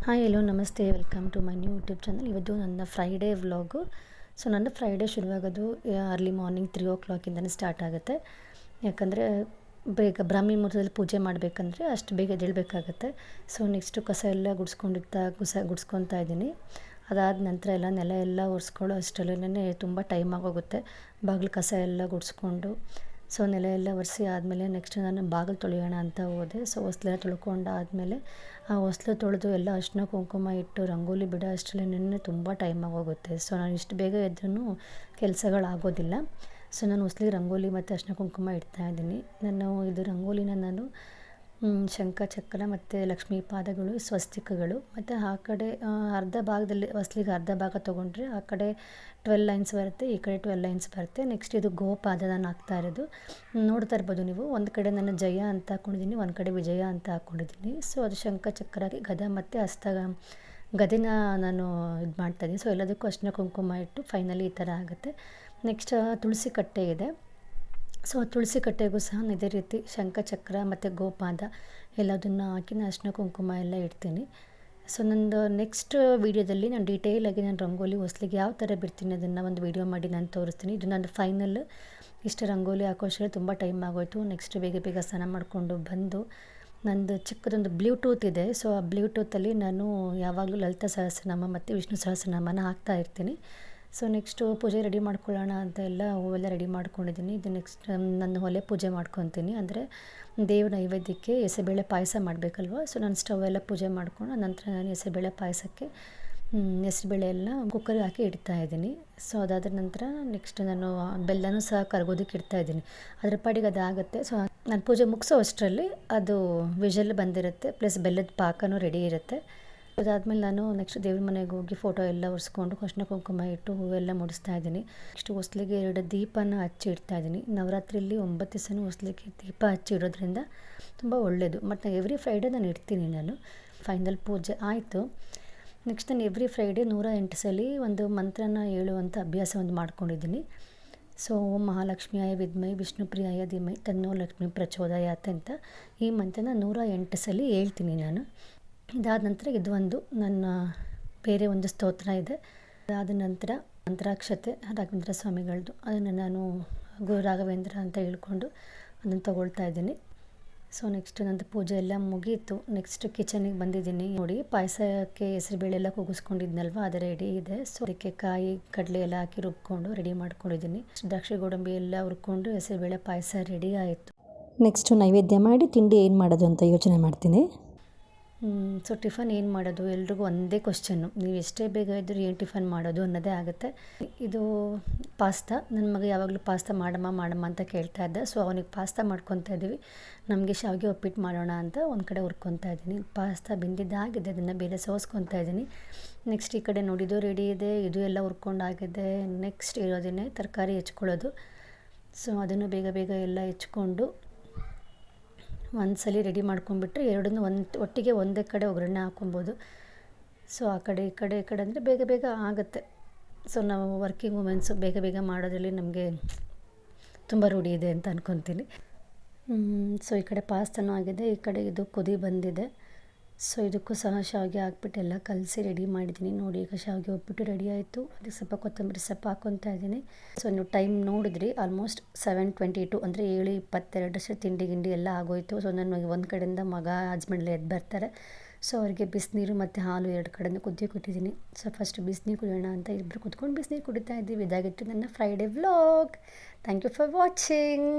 Hi hello ನಮಸ್ತೆ, welcome to my new YouTube channel. ಇವತ್ತು ನನ್ನ ಫ್ರೈಡೇ ವ್ಲಾಗು. ಸೊ ನನ್ನ ಫ್ರೈಡೇ ಶುರುವಾಗೋದು ಅರ್ಲಿ ಮಾರ್ನಿಂಗ್ 3 o'clock ಸ್ಟಾರ್ಟ್ ಆಗುತ್ತೆ. ಯಾಕಂದರೆ ಬೇಗ ಬ್ರಾಹ್ಮಿ ಮುಹೂರ್ತದಲ್ಲಿ ಪೂಜೆ ಮಾಡಬೇಕಂದ್ರೆ ಅಷ್ಟು ಬೇಗ ಎದ್ದೇಳಬೇಕಾಗತ್ತೆ. ಸೊ ನೆಕ್ಸ್ಟು ಕಸ ಎಲ್ಲ ಗುಡಿಸ್ಕೊತಾ ಇದ್ದೀನಿ. ಅದಾದ ನಂತರ ನೆಲ ಎಲ್ಲ ಒರೆಸ್ಕೊಳ್ಳೋ ಅಷ್ಟರಲ್ಲೇ ತುಂಬ ಟೈಮ್ ಆಗೋಗುತ್ತೆ. ಬಾಗಿಲು ಕಸ ಎಲ್ಲ ಗುಡಿಸ್ಕೊಂಡು ಸೊ ನೆಲ ಎಲ್ಲ ಒರೆಸಿ ಆದಮೇಲೆ ನೆಕ್ಸ್ಟ್ ನಾನು ಬಾಗಿಲು ತೊಳೆಯೋಣ ಅಂತ ಹೋದೆ. ಸೊ ಹೊಸ್ಲೆಲ್ಲ ತೊಳ್ಕೊಂಡಾದಮೇಲೆ ಆ ಹೊಸ್ಲು ತೊಳೆದು ಎಲ್ಲ ಅರಿಶಿನ ಕುಂಕುಮ ಇಟ್ಟು ರಂಗೋಲಿ ಬಿಡೋ ಅಷ್ಟರಲ್ಲೇ ತುಂಬ ಟೈಮ್ ಆಗೋಗುತ್ತೆ. ಸೊ ನಾನು ಇಷ್ಟು ಬೇಗ ಎದ್ರೂ ಕೆಲಸಗಳಾಗೋದಿಲ್ಲ. ಸೊ ನಾನು ಹೊಸ್ಲಿಗೆ ರಂಗೋಲಿ ಮತ್ತು ಅರಿಶಿನ ಕುಂಕುಮ ಇಡ್ತಾಯಿದ್ದೀನಿ. ಇದು ರಂಗೋಲಿನ ನಾನು ಶಂಖ ಚಕ್ರ ಮತ್ತು ಲಕ್ಷ್ಮೀ ಪಾದಗಳು, ಸ್ವಸ್ತಿಕಗಳು ಮತ್ತು ಆ ಕಡೆ ಅರ್ಧ ಭಾಗದಲ್ಲಿ ಹೊಸ್ಲಿಗೆ ಅರ್ಧ ಭಾಗ ತೊಗೊಂಡ್ರೆ ಆ ಕಡೆ 12 ಲೈನ್ಸ್ ಬರುತ್ತೆ, ಈ ಕಡೆ 12 ಲೈನ್ಸ್ ಬರುತ್ತೆ. ನೆಕ್ಸ್ಟ್ ಇದು ಗೋಪಾದ ನಾನು ಹಾಕ್ತಾ ಇರೋದು ನೋಡ್ತಾ ಇರ್ಬೋದು ನೀವು. ಒಂದು ಕಡೆ ನಾನು ಜಯ ಅಂತ ಹಾಕ್ಕೊಂಡಿದ್ದೀನಿ, ಒಂದು ಕಡೆ ವಿಜಯ ಅಂತ ಹಾಕ್ಕೊಂಡಿದ್ದೀನಿ. ಸೊ ಅದು ಶಂಖ ಚಕ್ರಕ್ಕೆ ಗದ ಮತ್ತು ಗದೆನ ನಾನು ಇದು ಮಾಡ್ತಾಯಿದ್ದೀನಿ. ಸೊ ಎಲ್ಲದಕ್ಕೂ ಅರಿಶಿನ ಕುಂಕುಮ ಇಟ್ಟು ಫೈನಲಿ ಈ ಥರ ಆಗುತ್ತೆ. ನೆಕ್ಸ್ಟ್ ತುಳಸಿ ಕಟ್ಟೆ ಇದೆ. ಸೊ ತುಳಸಿ ಕಟ್ಟೆಗೂ ಸಹ ಇದೇ ರೀತಿ ಶಂಖ ಚಕ್ರ ಮತ್ತು ಗೋಪಾದ ಎಲ್ಲದನ್ನು ಹಾಕಿ ನಾನು ಅರಿಶಿನ ಕುಂಕುಮ ಎಲ್ಲ ಇಡ್ತೀನಿ. ಸೊ ನಂದು ನೆಕ್ಸ್ಟ್ ವೀಡಿಯೋದಲ್ಲಿ ನಾನು ಡೀಟೇಲಾಗಿ ನಾನು ರಂಗೋಲಿ ಹೊಸ್ಲಿಗೆ ಯಾವ ಥರ ಬಿಡ್ತೀನಿ ಅದನ್ನು ಒಂದು ವೀಡಿಯೋ ಮಾಡಿ ನಾನು ತೋರಿಸ್ತೀನಿ. ಇದು ನನ್ನ ಫೈನಲ್. ಇಷ್ಟು ರಂಗೋಲಿ ಹಾಕೋಷ್ಟೇ ತುಂಬ ಟೈಮ್ ಆಗೋಯಿತು. ನೆಕ್ಸ್ಟ್ ಬೇಗ ಬೇಗ ಸ್ನಾನ ಮಾಡಿಕೊಂಡು ಬಂದು ನಂದು ಚಿಕ್ಕದೊಂದು ಬ್ಲೂಟೂತ್ ಇದೆ. ಸೊ ಆ ಬ್ಲೂಟೂತಲ್ಲಿ ನಾನು ಯಾವಾಗಲೂ ಲಲಿತಾ ಸಹಸ್ರನಾಮ ಮತ್ತು ವಿಷ್ಣು ಸಹಸ್ರನಾಮನ ಹಾಕ್ತಾ ಇರ್ತೀನಿ. ಸೊ ನೆಕ್ಸ್ಟು ಪೂಜೆ ರೆಡಿ ಮಾಡ್ಕೊಳ್ಳೋಣ ಅಂತ ಎಲ್ಲ ಹೂವೆಲ್ಲ ರೆಡಿ ಮಾಡ್ಕೊಂಡಿದ್ದೀನಿ. ಇದು ನೆಕ್ಸ್ಟ್ ನನ್ನ ಒಲೆ ಪೂಜೆ ಮಾಡ್ಕೊತೀನಿ. ಅಂದರೆ ದೇವ್ರ ನೈವೇದ್ಯಕ್ಕೆ ಹೆಸರುಬೇಳೆ ಪಾಯಸ ಮಾಡಬೇಕಲ್ವ. ಸೊ ನಾನು ಸ್ಟವ್ ಎಲ್ಲ ಪೂಜೆ ಮಾಡ್ಕೊಂಡು ನಂತರ ನಾನು ಹೆಸರುಬೇಳೆ ಪಾಯಸಕ್ಕೆ ಹೆಸರುಬೇಳೆ ಎಲ್ಲ ಕುಕ್ಕರ್ಗೆ ಹಾಕಿ ಇಡ್ತಾಯಿದ್ದೀನಿ. ಸೊ ಅದಾದ ನಂತರ ನೆಕ್ಸ್ಟ್ ನಾನು ಬೆಲ್ಲನೂ ಸಹ ಕರಗೋದಕ್ಕೆ ಇಡ್ತಾಯಿದ್ದೀನಿ. ಅದ್ರ ಪಾಡಿಗೆ ಅದಾಗುತ್ತೆ. ಸೊ ನಾನು ಪೂಜೆ ಮುಗಿಸೋ ಅಷ್ಟರಲ್ಲಿ ಅದು ವಿಷಲ್ ಬಂದಿರುತ್ತೆ, ಪ್ಲಸ್ ಬೆಲ್ಲದ ಪಾಕನೂ ರೆಡಿ ಇರುತ್ತೆ. ಅದಾದಮೇಲೆ ನಾನು ನೆಕ್ಸ್ಟ್ ದೇವ್ರ ಮನೆಗೆ ಹೋಗಿ ಫೋಟೋ ಎಲ್ಲ ಒರೆಸ್ಕೊಂಡು ಅರಿಶಿನ ಕುಂಕುಮ ಇಟ್ಟು ಹೂವೆಲ್ಲ ಮುಡಿಸ್ತಾ ಇದ್ದೀನಿ. ನೆಕ್ಸ್ಟ್ ಹೊಸ್ಲಿಗೆ 2 ದೀಪನ ಹಚ್ಚಿ ಇಡ್ತಾಯಿದ್ದೀನಿ. ನವರಾತ್ರಿಯಲ್ಲಿ 9 ದಿವಸನೂ ಹೊಸ್ಲಿಗೆ ದೀಪ ಹಚ್ಚಿ ಇಡೋದ್ರಿಂದ ತುಂಬ ಒಳ್ಳೆಯದು. ಮತ್ತು ಎವ್ರಿ ಫ್ರೈಡೇ ನಾನು ಇಡ್ತೀನಿ. ನಾನು ಫೈನಲ್ ಪೂಜೆ ಆಯಿತು. ನೆಕ್ಸ್ಟ್ ನಾನು ಎವ್ರಿ ಫ್ರೈಡೇ 108 ಸಲ ಒಂದು ಮಂತ್ರನ ಹೇಳುವಂಥ ಅಭ್ಯಾಸ ಒಂದು ಮಾಡ್ಕೊಂಡಿದ್ದೀನಿ. ಸೊ ಓಂ ಮಹಾಲಕ್ಷ್ಮಿಯಾಯ ವಿದ್ಮೈ ವಿಷ್ಣುಪ್ರಿಯಾಯ ಧೀಮಹಿ ತನ್ನೋ ಲಕ್ಷ್ಮೀ ಪ್ರಚೋದಯಾತ್ ಅಂತ ಈ ಮಂತ್ರನ 108 ಸಲ ಹೇಳ್ತೀನಿ ನಾನು. ಇದಾದ ನಂತರ ಇದು ಒಂದು ನನ್ನ ಬೇರೆ ಒಂದು ಸ್ತೋತ್ರ ಇದೆ. ಅದಾದ ನಂತರ ಮಂತ್ರಾಕ್ಷತೆ ರಾಘವೇಂದ್ರ ಸ್ವಾಮಿಗಳದ್ದು ಅದನ್ನು ನಾನು ಗುರು ರಾಘವೇಂದ್ರ ಅಂತ ಹೇಳ್ಕೊಂಡು ಅದನ್ನು ತೊಗೊಳ್ತಾ ಇದ್ದೀನಿ. ಸೊ ನೆಕ್ಸ್ಟ್ ನಂದು ಪೂಜೆ ಎಲ್ಲ ಮುಗೀತು. ನೆಕ್ಸ್ಟ್ ಕಿಚನಿಗೆ ಬಂದಿದ್ದೀನಿ. ನೋಡಿ, ಪಾಯಸಕ್ಕೆ ಹೆಸರುಬೇಳೆ ಎಲ್ಲ ಕೂಗಿಸ್ಕೊಂಡಿದ್ನಲ್ವ ಅದು ರೆಡಿ ಇದೆ. ಸೊ ಅದಕ್ಕೆ ಕಾಯಿ ಕಡಲೆ ಎಲ್ಲ ಹಾಕಿ ರುಬ್ಕೊಂಡು ರೆಡಿ ಮಾಡ್ಕೊಂಡಿದ್ದೀನಿ. ದ್ರಾಕ್ಷಿ ಗೋಡಂಬಿ ಎಲ್ಲ ಹುರ್ಕೊಂಡು ಹೆಸರುಬೇಳೆ ಪಾಯಸ ರೆಡಿ ಆಯಿತು. ನೆಕ್ಸ್ಟು ನೈವೇದ್ಯ ಮಾಡಿ ತಿಂಡಿ ಏನು ಮಾಡೋದು ಅಂತ ಯೋಚನೆ ಮಾಡ್ತೀನಿ. ಸೊ ಟಿಫನ್ ಏನು ಮಾಡೋದು, ಎಲ್ರಿಗೂ ಒಂದೇ ಕ್ವಶನ್ನು. ನೀವು ಎಷ್ಟೇ ಬೇಗ ಇದ್ದರೂ ಏನು ಟಿಫನ್ ಮಾಡೋದು ಅನ್ನೋದೇ ಆಗುತ್ತೆ. ಇದು ಪಾಸ್ತಾ. ನನ್ನ ಮಗ ಯಾವಾಗಲೂ ಪಾಸ್ತಾ ಮಾಡಮ್ಮ ಅಂತ ಕೇಳ್ತಾ ಇದ್ದ. ಸೊ ಅವನಿಗೆ ಪಾಸ್ತಾ ಮಾಡ್ಕೊತಾ ಇದ್ದೀವಿ. ನಮಗೆ ಶಾವಿಗೆ ಉಪ್ಪಿಟ್ಟು ಮಾಡೋಣ ಅಂತ ಒಂದು ಕಡೆ ಹುರ್ಕೊತಾ ಇದ್ದೀನಿ. ಪಾಸ್ತಾ ಬೆಂದಿದ್ದಾಗಿದೆ, ಅದನ್ನು ಬೇರೆ ಸೋಸ್ಕೊತಾ ಇದ್ದೀನಿ. ನೆಕ್ಸ್ಟ್ ಈ ಕಡೆ ನೋಡಿದ್ದು ರೆಡಿ ಇದೆ, ಇದು ಎಲ್ಲ ಹುರ್ಕೊಂಡಾಗಿದೆ. ನೆಕ್ಸ್ಟ್ ಇರೋದನ್ನೇ ತರಕಾರಿ ಹೆಚ್ಕೊಳ್ಳೋದು. ಸೊ ಅದನ್ನು ಬೇಗ ಬೇಗ ಎಲ್ಲ ಹೆಚ್ಕೊಂಡು ಒಂದ್ಸಲ ರೆಡಿ ಮಾಡ್ಕೊಂಡ್ಬಿಟ್ರೆ ಎರಡನ್ನೂ ಒಟ್ಟಿಗೆ ಒಂದೇ ಕಡೆ ಒಗ್ಗರಣೆ ಹಾಕೊಬೋದು. ಸೊ ಆ ಕಡೆ ಈ ಕಡೆ ಅಂದರೆ ಬೇಗ ಬೇಗ ಆಗುತ್ತೆ. ಸೊ ನಾವು ವರ್ಕಿಂಗ್ ವುಮೆನ್ಸು ಬೇಗ ಬೇಗ ಮಾಡೋದ್ರಲ್ಲಿ ನಮಗೆ ತುಂಬ ರೂಢಿ ಇದೆ ಅಂತ ಅಂದ್ಕೊತೀನಿ. ಸೊ ಈ ಕಡೆ ಪಾಸ್ತಾನೂ ಆಗಿದೆ, ಈ ಕಡೆ ಇದು ಕುದಿ ಬಂದಿದೆ. ಸೊ ಇದಕ್ಕೂ ಸಹ ಶಾವಿಗೆ ಹಾಕ್ಬಿಟ್ಟು ಎಲ್ಲ ಕಲಸಿ ರೆಡಿ ಮಾಡಿದ್ದೀನಿ. ನೋಡಿ, ಈಗ ಶಾವಿಗೆ ಉಪ್ಪಿಟ್ಟು ರೆಡಿ ಆಯಿತು. ಅದಕ್ಕೆ ಸ್ವಲ್ಪ ಕೊತ್ತಂಬರಿ ಸೊಪ್ಪು ಹಾಕ್ಕೊತಾ ಇದ್ದೀನಿ. ಸೊ ನೀವು ಟೈಮ್ ನೋಡಿದ್ರಿ, ಆಲ್ಮೋಸ್ಟ್ 7:22 ಅಂದರೆ 7:22 ತಿಂಡಿ ಗಿಂಡಿ ಎಲ್ಲ ಆಗೋಯಿತು. ಸೊ ನಾನು ಒಂದು ಕಡೆಯಿಂದ ಮಗ ಹಸ್ಬೆಂಡ್ ಎದ್ದು ಬರ್ತಾರೆ. ಸೊ ಅವರಿಗೆ ಬಿಸಿನೀರು ಮತ್ತು ಹಾಲು 2 ಕಡೆಯಿಂದ ಕೊಟ್ಟಿದ್ದೀನಿ. ಸೊ ಫಸ್ಟ್ ಬಿಸಿನೀರು ಕುಡಿಯೋಣ ಅಂತ ಇಬ್ಬರು ಕುತ್ಕೊಂಡು ಬಿಸಿನೀರು ಕುಡಿತಾ ಇದ್ದೀವಿ. ಇದಾಗಿತ್ತು ನನ್ನ Friday vlog. Thank you for watching.